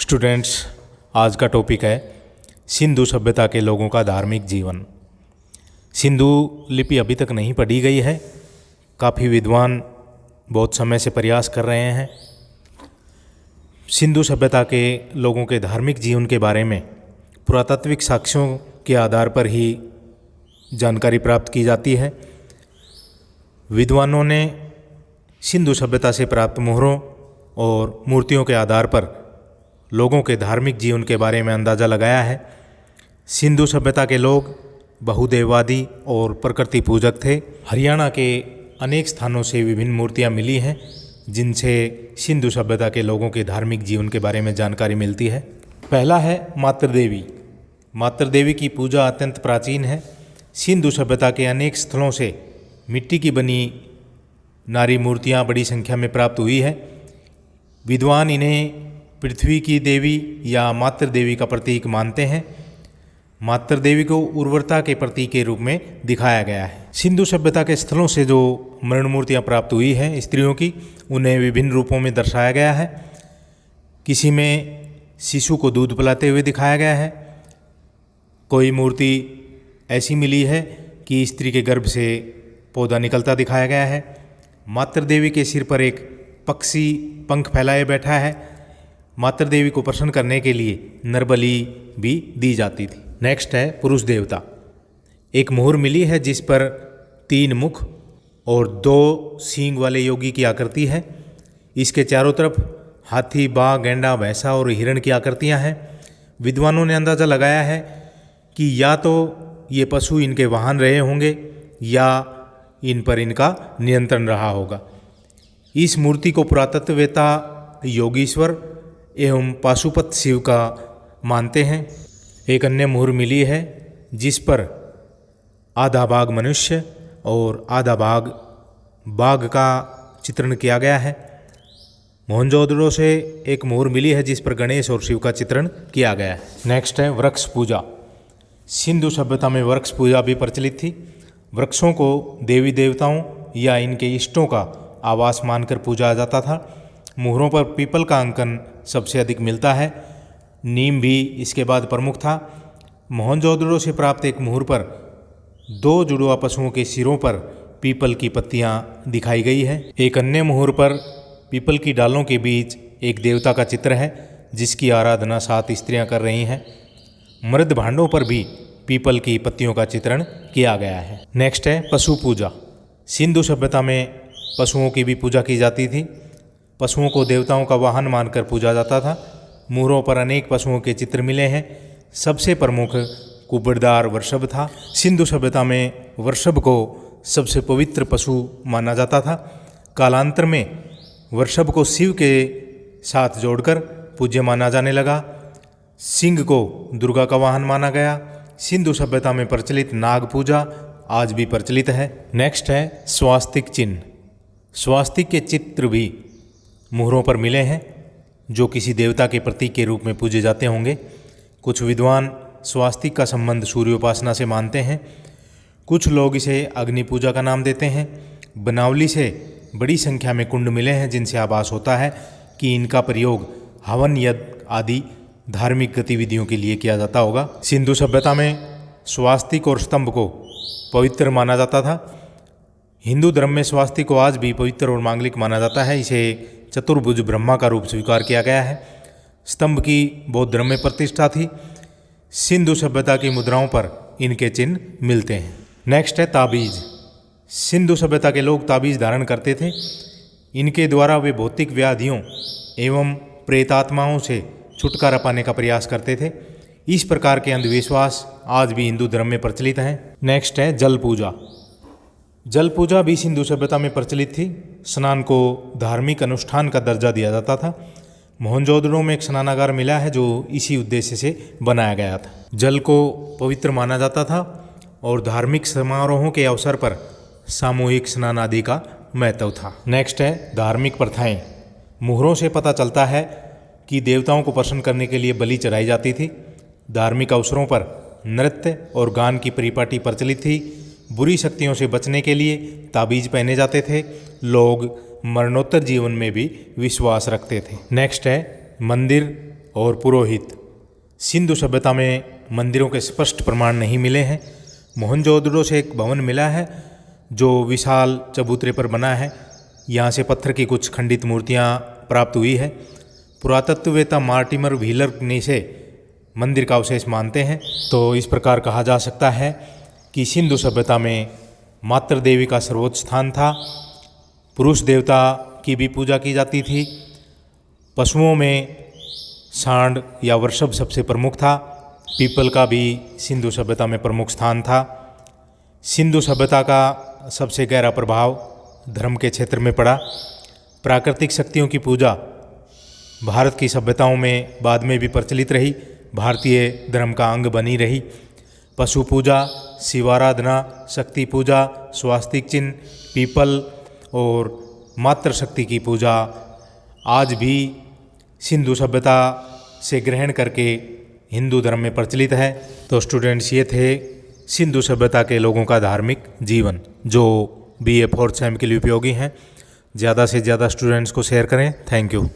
Students, आज का topic है सिंधु सभ्यता के लोगों का धार्मिक जीवन। सिंधु लिपि अभी तक नहीं पढ़ी गई है। काफ़ी विद्वान बहुत समय से प्रयास कर रहे हैं। सिंधु सभ्यता के लोगों के धार्मिक जीवन के बारे में पुरातात्विक साक्ष्यों के आधार पर ही जानकारी प्राप्त की जाती है। विद्वानों ने सिंधु सभ्यता से प्राप्त मोहरों और मूर्तियों के आधार पर लोगों के धार्मिक जीवन के बारे में अंदाज़ा लगाया है। सिंधु सभ्यता के लोग बहुदेववादी और प्रकृति पूजक थे। हरियाणा के अनेक स्थानों से विभिन्न मूर्तियां मिली हैं जिनसे सिंधु सभ्यता के लोगों के धार्मिक जीवन के बारे में जानकारी मिलती है। पहला है मातृदेवी। मातृदेवी की पूजा अत्यंत प्राचीन है। सिंधु सभ्यता के अनेक स्थलों से मिट्टी की बनी नारी मूर्तियां बड़ी संख्या में प्राप्त हुई है। विद्वान इन्हें पृथ्वी की देवी या मातृ देवी का प्रतीक मानते हैं। मातृ देवी को उर्वरता के प्रतीक के रूप में दिखाया गया है। सिंधु सभ्यता के स्थलों से जो मरण मूर्तियाँ प्राप्त हुई हैं स्त्रियों की, उन्हें विभिन्न रूपों में दर्शाया गया है। किसी में शिशु को दूध पिलाते हुए दिखाया गया है। कोई मूर्ति ऐसी मिली है कि स्त्री के गर्भ से पौधा निकलता दिखाया गया है। मातृ देवी के सिर पर एक पक्षी पंख फैलाए बैठा है। मातृ देवी को प्रसन्न करने के लिए नरबलि भी दी जाती थी। नेक्स्ट है पुरुष देवता। एक मोहर मिली है जिस पर 3 मुख और 2 सींग वाले योगी की आकृति है। इसके चारों तरफ हाथी, बाघ, गैंडा, भैंसा और हिरण की आकृतियां हैं। विद्वानों ने अंदाज़ा लगाया है कि या तो ये पशु इनके वाहन रहे होंगे या इन पर इनका नियंत्रण रहा होगा। इस मूर्ति को पुरातत्ववेत्ता योगीश्वर एवं पाशुपत शिव का मानते हैं। एक अन्य मुहर मिली है जिस पर आधा भाग मनुष्य और आधा भाग बाघ का चित्रण किया गया है। मोहनजोदड़ो से एक मुहर मिली है जिस पर गणेश और शिव का चित्रण किया गया है। नेक्स्ट है वृक्ष पूजा। सिंधु सभ्यता में वृक्ष पूजा भी प्रचलित थी। वृक्षों को देवी देवताओं या इनके इष्टों का आवास मानकर पूजा जाता था। मुहरों पर पीपल का अंकन सबसे अधिक मिलता है। नीम भी इसके बाद प्रमुख था। मोहनजोदड़ो से प्राप्त एक मुहर पर 2 जुड़वा पशुओं के सिरों पर पीपल की पत्तियां दिखाई गई है। एक अन्य मुहर पर पीपल की डालों के बीच एक देवता का चित्र है जिसकी आराधना 7 स्त्रियां कर रही हैं। मृद भांडों पर भी पीपल की पत्तियों का चित्रण किया गया है। नेक्स्ट है पशु पूजा। सिंधु सभ्यता में पशुओं की भी पूजा की जाती थी। पशुओं को देवताओं का वाहन मानकर पूजा जाता था। मुहरों पर अनेक पशुओं के चित्र मिले हैं। सबसे प्रमुख कुबड़दार वृषभ था। सिंधु सभ्यता में वृषभ को सबसे पवित्र पशु माना जाता था। कालांतर में वृषभ को शिव के साथ जोड़कर पूज्य माना जाने लगा। सिंह को दुर्गा का वाहन माना गया। सिंधु सभ्यता में प्रचलित नाग पूजा आज भी प्रचलित है। नेक्स्ट है स्वास्तिक चिन्ह। स्वास्तिक के चित्र भी मुहरों पर मिले हैं जो किसी देवता के प्रतीक के रूप में पूजे जाते होंगे। कुछ विद्वान स्वास्तिक का संबंध सूर्योपासना से मानते हैं। कुछ लोग इसे अग्नि पूजा का नाम देते हैं। बनावली से बड़ी संख्या में कुंड मिले हैं जिनसे आभास होता है कि इनका प्रयोग हवन यज्ञ आदि धार्मिक गतिविधियों के लिए किया जाता होगा। सिंधु सभ्यता में स्वास्तिक और स्तंभ को पवित्र माना जाता था। हिंदू धर्म में स्वास्तिक को आज भी पवित्र और मांगलिक माना जाता है। इसे चतुर्भुज ब्रह्मा का रूप स्वीकार किया गया है। स्तंभ की बौद्ध धर्म में प्रतिष्ठा थी। सिंधु सभ्यता की मुद्राओं पर इनके चिन्ह मिलते हैं। नेक्स्ट है ताबीज। सिंधु सभ्यता के लोग ताबीज धारण करते थे। इनके द्वारा वे भौतिक व्याधियों एवं प्रेतात्माओं से छुटकारा पाने का प्रयास करते थे। इस प्रकार के अंधविश्वास आज भी हिंदू धर्म में प्रचलित हैं। नेक्स्ट है जल पूजा। जल पूजा भी सिंधु सभ्यता में प्रचलित थी। स्नान को धार्मिक अनुष्ठान का दर्जा दिया जाता था। मोहनजोदड़ो में एक स्नानागार मिला है जो इसी उद्देश्य से बनाया गया था। जल को पवित्र माना जाता था और धार्मिक समारोहों के अवसर पर सामूहिक स्नान आदि का महत्व था। नेक्स्ट है धार्मिक प्रथाएं। मुहरों से पता चलता है कि देवताओं को प्रसन्न करने के लिए बलि चढ़ाई जाती थी। धार्मिक अवसरों पर नृत्य और गान की परिपाटी प्रचलित थी। बुरी शक्तियों से बचने के लिए ताबीज पहने जाते थे। लोग मरणोत्तर जीवन में भी विश्वास रखते थे। नेक्स्ट है मंदिर और पुरोहित। सिंधु सभ्यता में मंदिरों के स्पष्ट प्रमाण नहीं मिले हैं। मोहनजोदड़ो से एक भवन मिला है जो विशाल चबूतरे पर बना है। यहाँ से पत्थर की कुछ खंडित मूर्तियाँ प्राप्त हुई है। पुरातत्ववेत्ता मार्टिमर व्हीलर ने इसे मंदिर का अवशेष मानते हैं। तो इस प्रकार कहा जा सकता है कि सिंधु सभ्यता में मातृ देवी का सर्वोच्च स्थान था। पुरुष देवता की भी पूजा की जाती थी। पशुओं में सांड या वृषभ सबसे प्रमुख था। पीपल का भी सिंधु सभ्यता में प्रमुख स्थान था। सिंधु सभ्यता का सबसे गहरा प्रभाव धर्म के क्षेत्र में पड़ा। प्राकृतिक शक्तियों की पूजा भारत की सभ्यताओं में बाद में भी प्रचलित रही, भारतीय धर्म का अंग बनी रही। पशु पूजा, शिवाराधना, शक्ति पूजा, स्वास्तिक चिन्ह, पीपल और मातृशक्ति की पूजा आज भी सिंधु सभ्यता से ग्रहण करके हिंदू धर्म में प्रचलित है। तो स्टूडेंट्स, ये थे सिंधु सभ्यता के लोगों का धार्मिक जीवन जो BA 4th सेम के लिए उपयोगी हैं। ज़्यादा से ज़्यादा स्टूडेंट्स को शेयर करें। Thank you.